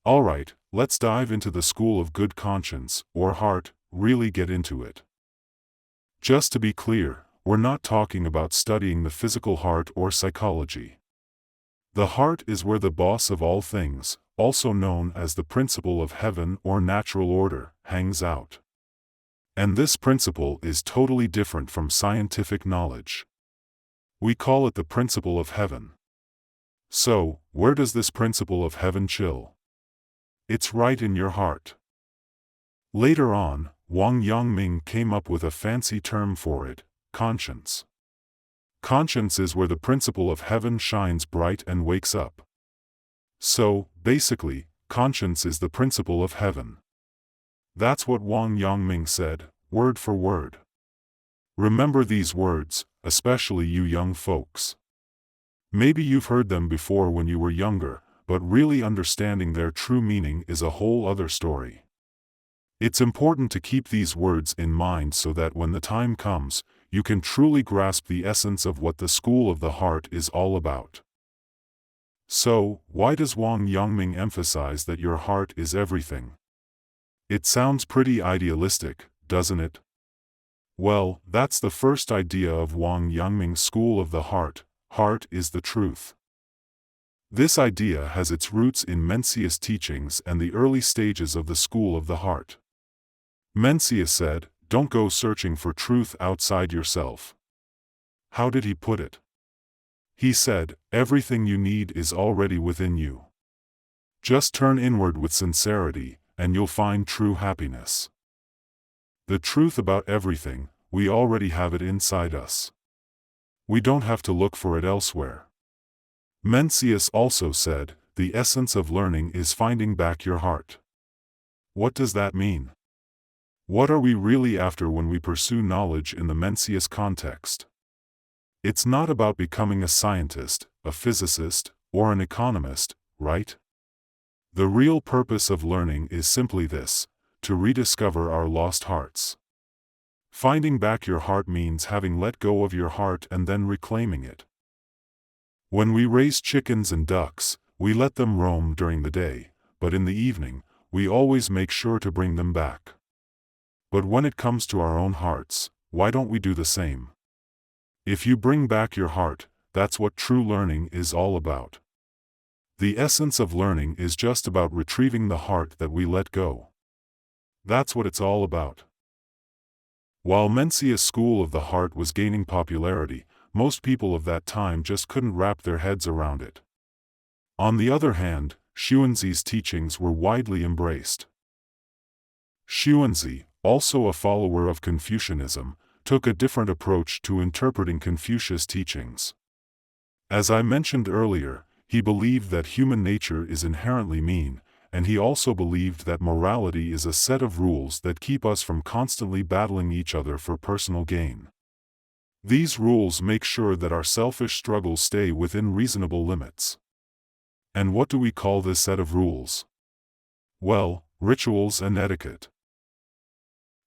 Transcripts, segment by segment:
Alright, let's dive into the school of good conscience, or heart, really get into it. Just to be clear, we're not talking about studying the physical heart or psychology. The heart is where the boss of all things, also known as the principle of heaven or natural order, hangs out. And this principle is totally different from scientific knowledge. We call it the principle of heaven. So, where does this principle of heaven chill? It's right in your heart. Later on, Wang Yangming came up with a fancy term for it: conscience. Conscience is where the principle of heaven shines bright and wakes up. So, basically, conscience is the principle of heaven. That's what Wang Yangming said, word for word. Remember these words, especially you young folks. Maybe you've heard them before when you were younger, but really understanding their true meaning is a whole other story. It's important to keep these words in mind so that when the time comes, you can truly grasp the essence of what the school of the heart is all about. So, why does Wang Yangming emphasize that your heart is everything? It sounds pretty idealistic, doesn't it? Well, that's the first idea of Wang Yangming's school of the heart. Heart is the truth. This idea has its roots in Mencius' teachings and the early stages of the school of the heart. Mencius said, "Don't go searching for truth outside yourself." How did he put it? He said, everything you need is already within you. Just turn inward with sincerity, and you'll find true happiness. The truth about everything, we already have it inside us. We don't have to look for it elsewhere. Mencius also said, the essence of learning is finding back your heart. What does that mean? What are we really after when we pursue knowledge in the Mencius context? It's not about becoming a scientist, a physicist, or an economist, right? The real purpose of learning is simply this: to rediscover our lost hearts. Finding back your heart means having let go of your heart and then reclaiming it. When we raise chickens and ducks, we let them roam during the day, but in the evening, we always make sure to bring them back. But when it comes to our own hearts, why don't we do the same? If you bring back your heart, that's what true learning is all about. The essence of learning is just about retrieving the heart that we let go. That's what it's all about. While Mencius' school of the heart was gaining popularity, most people of that time just couldn't wrap their heads around it. On the other hand, Xunzi's teachings were widely embraced. Xunzi, also a follower of Confucianism, took a different approach to interpreting Confucius' teachings. As I mentioned earlier, he believed that human nature is inherently mean, and he also believed that morality is a set of rules that keep us from constantly battling each other for personal gain. These rules make sure that our selfish struggles stay within reasonable limits. And what do we call this set of rules? Well, rituals and etiquette.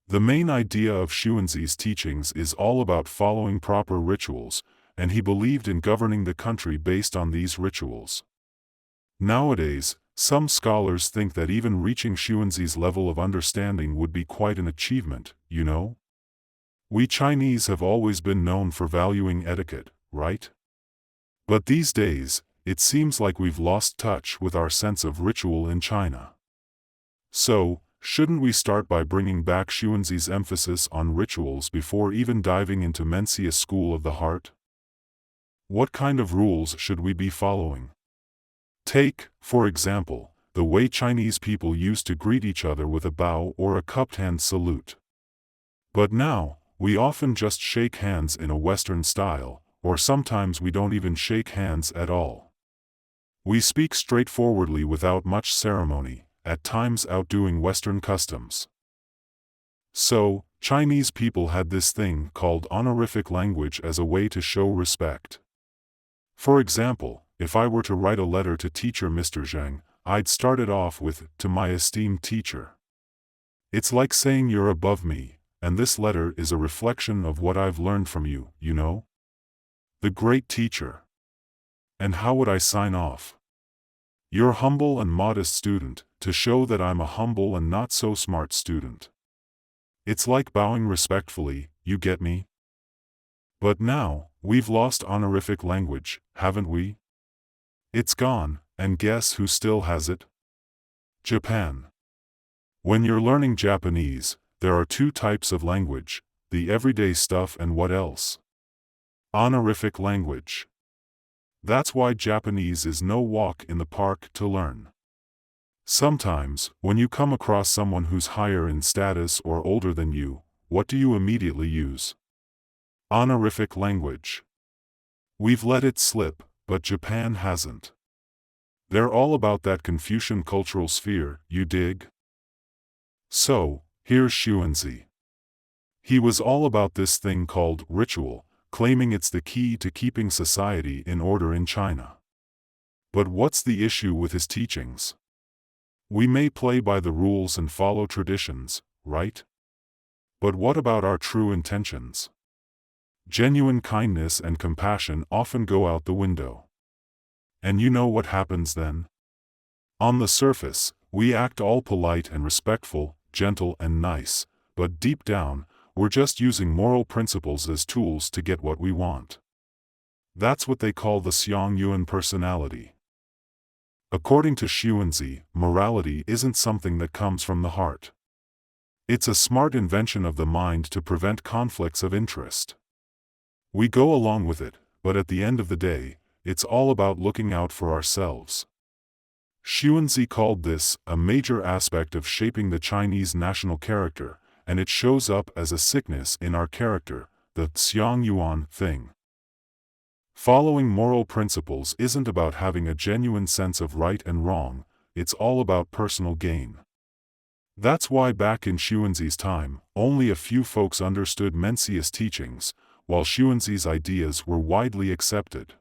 The main idea of Xunzi's teachings is all about following proper rituals, and he believed in governing the country based on these rituals. Nowadays, some scholars think that even reaching Xunzi's level of understanding would be quite an achievement, you know? We Chinese have always been known for valuing etiquette, right? But these days, it seems like we've lost touch with our sense of ritual in China. So, shouldn't we start by bringing back Xunzi's emphasis on rituals before even diving into Mencius' school of the heart? What kind of rules should we be following? Take, for example, the way Chinese people used to greet each other with a bow or a cupped hand salute. But now, we often just shake hands in a Western style, or sometimes we don't even shake hands at all. We speak straightforwardly without much ceremony, at times outdoing Western customs. So, Chinese people had this thing called honorific language as a way to show respect. For example, if I were to write a letter to teacher Mr. Zheng, I'd start it off with, "To my esteemed teacher." It's like saying you're above me, and this letter is a reflection of what I've learned from you, you know? The great teacher. And how would I sign off? Your humble and modest student, to show that I'm a humble and not so smart student. It's like bowing respectfully, you get me? But now, we've lost honorific language, haven't we? It's gone, and guess who still has it? Japan. When you're learning Japanese, there are two types of language, the everyday stuff and what else? Honorific language. That's why Japanese is no walk in the park to learn. Sometimes, when you come across someone who's higher in status or older than you, what do you immediately use? Honorific language. We've let it slip, but Japan hasn't. They're all about that Confucian cultural sphere, you dig? So, here's Xunzi. He was all about this thing called ritual, claiming it's the key to keeping society in order in China. But what's the issue with his teachings? We may play by the rules and follow traditions, right? But what about our true intentions? Genuine kindness and compassion often go out the window. And you know what happens then? On the surface, we act all polite and respectful, gentle and nice, but deep down, we're just using moral principles as tools to get what we want. That's what they call the Xiang Yuan personality. According to Xunzi, morality isn't something that comes from the heart. It's a smart invention of the mind to prevent conflicts of interest. We go along with it, but at the end of the day, it's all about looking out for ourselves. Xunzi called this a major aspect of shaping the Chinese national character, and it shows up as a sickness in our character, the Xiang Yuan thing. Following moral principles isn't about having a genuine sense of right and wrong, it's all about personal gain. That's why back in Xunzi's time, only a few folks understood Mencius teachings, while Xunzi's ideas were widely accepted.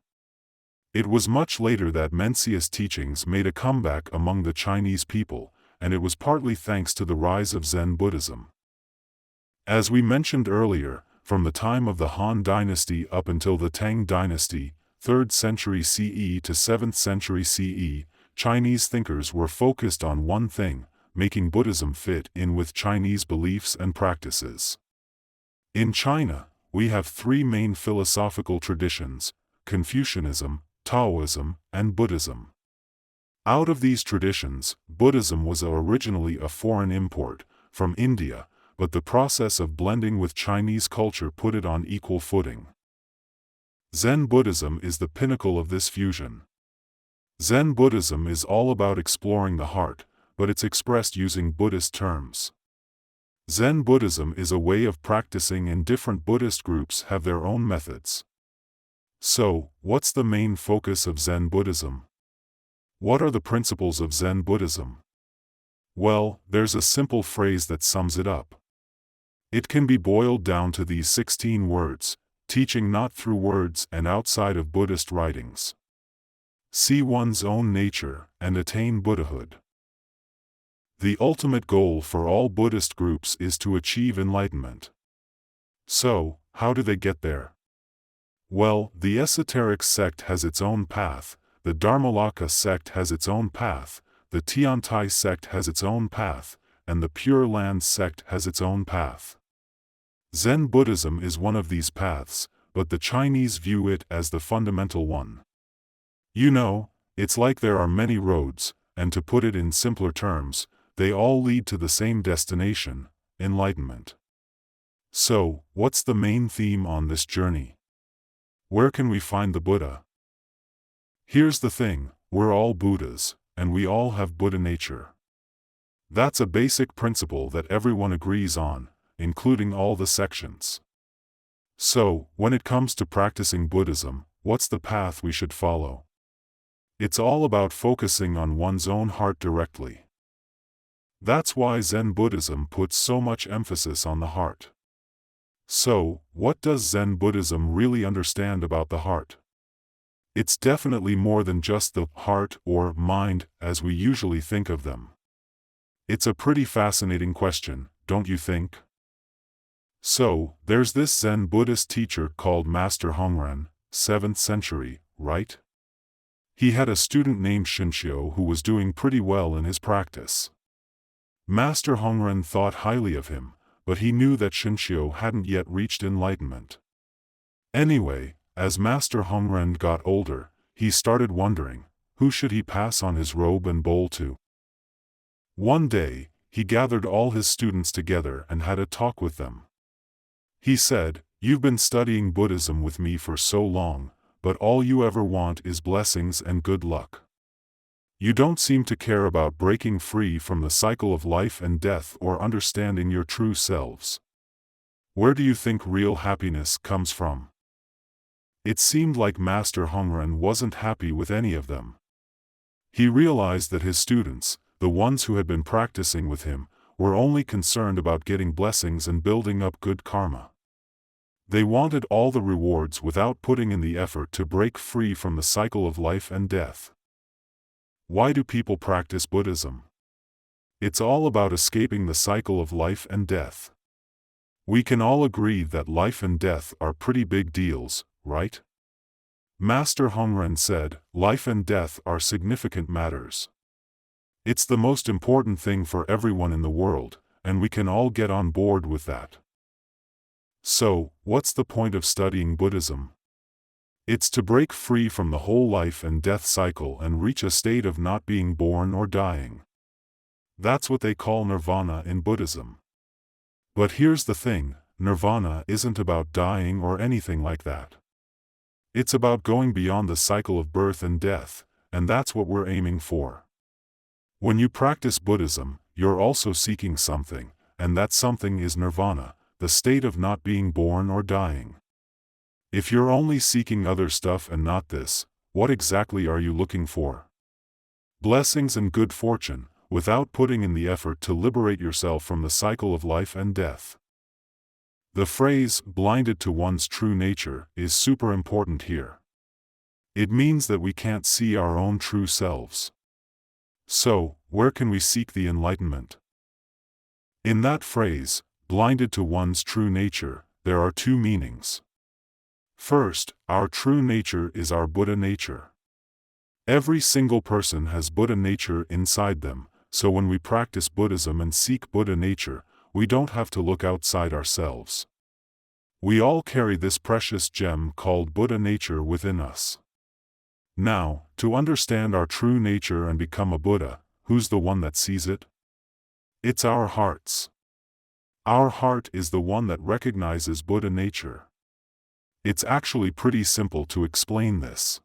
It was much later that Mencius teachings made a comeback among the Chinese people, and it was partly thanks to the rise of Zen Buddhism. As we mentioned earlier, from the time of the Han Dynasty up until the Tang Dynasty, 3rd century CE to 7th century CE, Chinese thinkers were focused on one thing, making Buddhism fit in with Chinese beliefs and practices. In China, we have three main philosophical traditions: Confucianism, Taoism, and Buddhism. Out of these traditions, Buddhism was originally a foreign import, from India, but the process of blending with Chinese culture put it on equal footing. Zen Buddhism is the pinnacle of this fusion. Zen Buddhism is all about exploring the heart, but it's expressed using Buddhist terms. Zen Buddhism is a way of practicing, and different Buddhist groups have their own methods. So, what's the main focus of Zen Buddhism? What are the principles of Zen Buddhism? Well, there's a simple phrase that sums it up. It can be boiled down to these 16 words: teaching not through words and outside of Buddhist writings. See one's own nature and attain Buddhahood. The ultimate goal for all Buddhist groups is to achieve enlightenment. So, how do they get there? Well, the esoteric sect has its own path, the Dharmalaka sect has its own path, the Tiantai sect has its own path, and the Pure Land sect has its own path. Zen Buddhism is one of these paths, but the Chinese view it as the fundamental one. You know, it's like there are many roads, and to put it in simpler terms, they all lead to the same destination, enlightenment. So, what's the main theme on this journey? Where can we find the Buddha? Here's the thing, we're all Buddhas, and we all have Buddha nature. That's a basic principle that everyone agrees on, including all the sections. So, when it comes to practicing Buddhism, what's the path we should follow? It's all about focusing on one's own heart directly. That's why Zen Buddhism puts so much emphasis on the heart. So, what does Zen Buddhism really understand about the heart? It's definitely more than just the heart or mind as we usually think of them. It's a pretty fascinating question, don't you think? So, there's this Zen Buddhist teacher called Master Hongren, 7th century, right? He had a student named Xunzi who was doing pretty well in his practice. Master Hongren thought highly of him, but he knew that Xunzi hadn't yet reached enlightenment. Anyway, as Master Hongren got older, he started wondering, who should he pass on his robe and bowl to? One day, he gathered all his students together and had a talk with them. He said, "You've been studying Buddhism with me for so long, but all you ever want is blessings and good luck. You don't seem to care about breaking free from the cycle of life and death or understanding your true selves. Where do you think real happiness comes from?" It seemed like Master Hongren wasn't happy with any of them. He realized that his students, the ones who had been practicing with him, were only concerned about getting blessings and building up good karma. They wanted all the rewards without putting in the effort to break free from the cycle of life and death. Why do people practice Buddhism? It's all about escaping the cycle of life and death. We can all agree that life and death are pretty big deals, right? Master Hongren said, life and death are significant matters. It's the most important thing for everyone in the world, and we can all get on board with that. So, what's the point of studying Buddhism? It's to break free from the whole life and death cycle and reach a state of not being born or dying. That's what they call nirvana in Buddhism. But here's the thing, nirvana isn't about dying or anything like that. It's about going beyond the cycle of birth and death, and that's what we're aiming for. When you practice Buddhism, you're also seeking something, and that something is nirvana, the state of not being born or dying. If you're only seeking other stuff and not this, what exactly are you looking for? Blessings and good fortune, without putting in the effort to liberate yourself from the cycle of life and death. The phrase, blinded to one's true nature, is super important here. It means that we can't see our own true selves. So, where can we seek the enlightenment? In that phrase, blinded to one's true nature, there are two meanings. First, our true nature is our Buddha nature. Every single person has Buddha nature inside them, so when we practice Buddhism and seek Buddha nature, we don't have to look outside ourselves. We all carry this precious gem called Buddha nature within us. Now, to understand our true nature and become a Buddha, who's the one that sees it? It's our hearts. Our heart is the one that recognizes Buddha nature. It's actually pretty simple to explain this.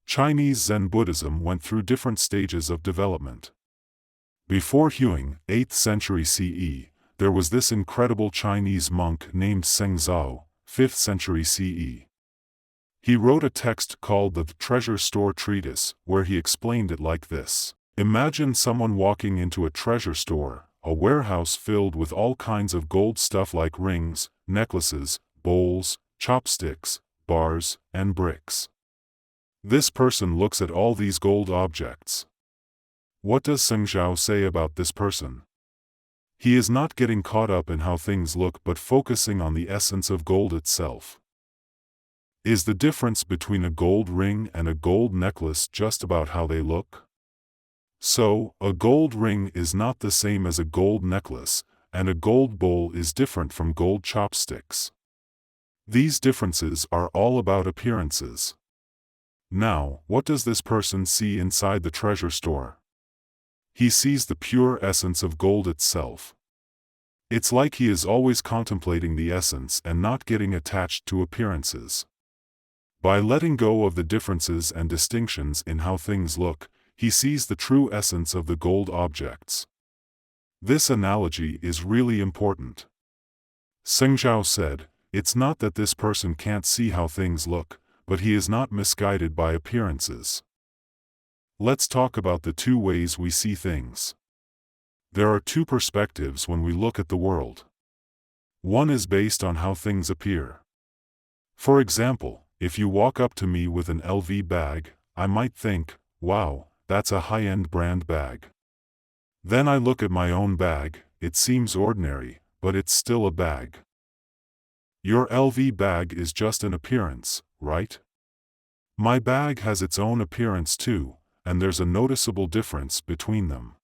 Chinese Zen Buddhism went through different stages of development. Before Huang, 8th century CE, there was this incredible Chinese monk named Xunzi, 5th century CE. He wrote a text called the Treasure Store Treatise, where he explained it like this. Imagine someone walking into a treasure store, a warehouse filled with all kinds of gold stuff like rings, necklaces, bowls, chopsticks, bars, and bricks. This person looks at all these gold objects. What does Xunzi say about this person? He is not getting caught up in how things look but focusing on the essence of gold itself. Is the difference between a gold ring and a gold necklace just about how they look? So, a gold ring is not the same as a gold necklace, and a gold bowl is different from gold chopsticks. These differences are all about appearances. Now, what does this person see inside the treasure store? He sees the pure essence of gold itself. It's like he is always contemplating the essence and not getting attached to appearances. By letting go of the differences and distinctions in how things look, he sees the true essence of the gold objects. This analogy is really important. Xunzi said, it's not that this person can't see how things look, but he is not misguided by appearances. Let's talk about the two ways we see things. There are two perspectives when we look at the world. One is based on how things appear. For example, if you walk up to me with an LV bag, I might think, wow, that's a high-end brand bag. Then I look at my own bag, it seems ordinary, but it's still a bag. Your LV bag is just an appearance, right? My bag has its own appearance too, and there's a noticeable difference between them.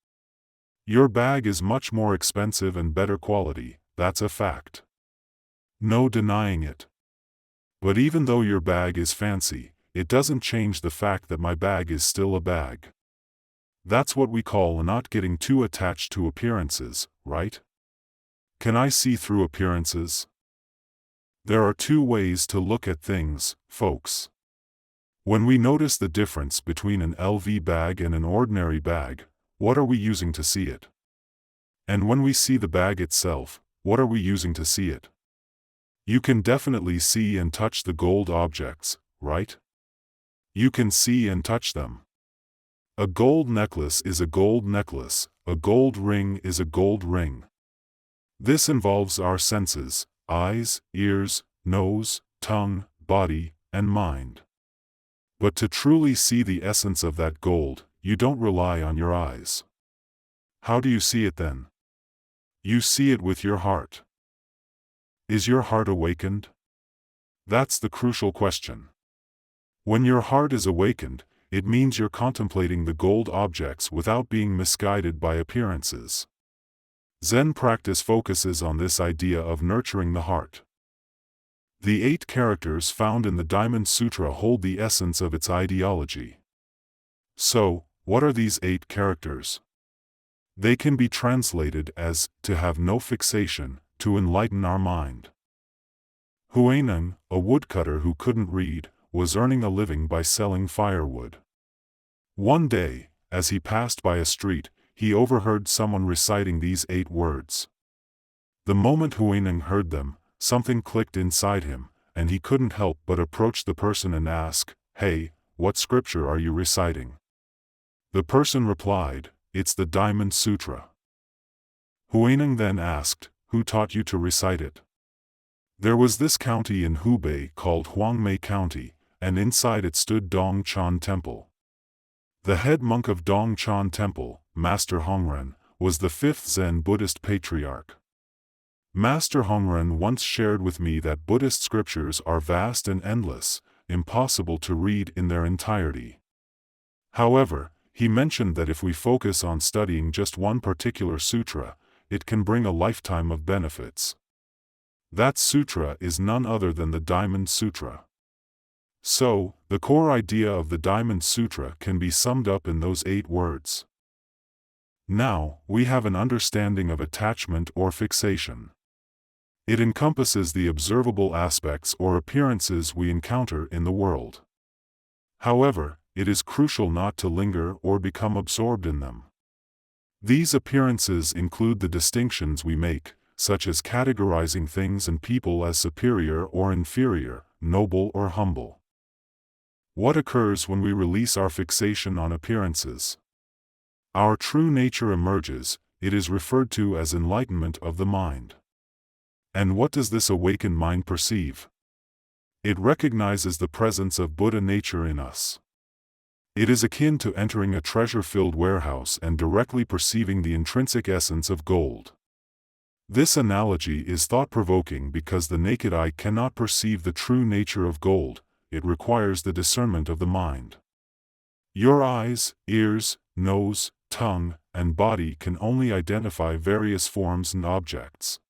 Your bag is much more expensive and better quality, that's a fact. No denying it. But even though your bag is fancy, it doesn't change the fact that my bag is still a bag. That's what we call not getting too attached to appearances, right? Can I see through appearances? There are two ways to look at things, folks. When we notice the difference between an LV bag and an ordinary bag, what are we using to see it? And when we see the bag itself, what are we using to see it? You can definitely see and touch the gold objects, right? You can see and touch them. A gold necklace is a gold necklace, a gold ring is a gold ring. This involves our senses, eyes, ears, nose, tongue, body, and mind. But to truly see the essence of that gold, you don't rely on your eyes. How do you see it then? You see it with your heart. Is your heart awakened? That's the crucial question. When your heart is awakened, it means you're contemplating the gold objects without being misguided by appearances. Zen practice focuses on this idea of nurturing the heart. The 8 characters found in the Diamond Sutra hold the essence of its ideology. So, what are these 8 characters? They can be translated as, to have no fixation, to enlighten our mind. Huineng, a woodcutter who couldn't read, was earning a living by selling firewood. One day, as he passed by a street, he overheard someone reciting these 8 words. The moment Huineng heard them, something clicked inside him, and he couldn't help but approach the person and ask, "Hey, what scripture are you reciting?" The person replied, "It's the Diamond Sutra." Huineng then asked, "Who taught you to recite it?" There was this county in Hubei called Huangmei County, and inside it stood Dongchan Temple. The head monk of Dongchan Temple, Master Hongren, was the 5th Zen Buddhist patriarch. Master Hongren once shared with me that Buddhist scriptures are vast and endless, impossible to read in their entirety. However, he mentioned that if we focus on studying just one particular sutra, it can bring a lifetime of benefits. That sutra is none other than the Diamond Sutra. So, the core idea of the Diamond Sutra can be summed up in those 8 words. Now, we have an understanding of attachment or fixation. It encompasses the observable aspects or appearances we encounter in the world. However, it is crucial not to linger or become absorbed in them. These appearances include the distinctions we make, such as categorizing things and people as superior or inferior, noble or humble. What occurs when we release our fixation on appearances? Our true nature emerges. It is referred to as enlightenment of the mind. And what does this awakened mind perceive? It recognizes the presence of Buddha nature in us. It is akin to entering a treasure-filled warehouse and directly perceiving the intrinsic essence of gold. This analogy is thought-provoking because the naked eye cannot perceive the true nature of gold. It requires the discernment of the mind. Your eyes, ears, nose, tongue, and body can only identify various forms and objects.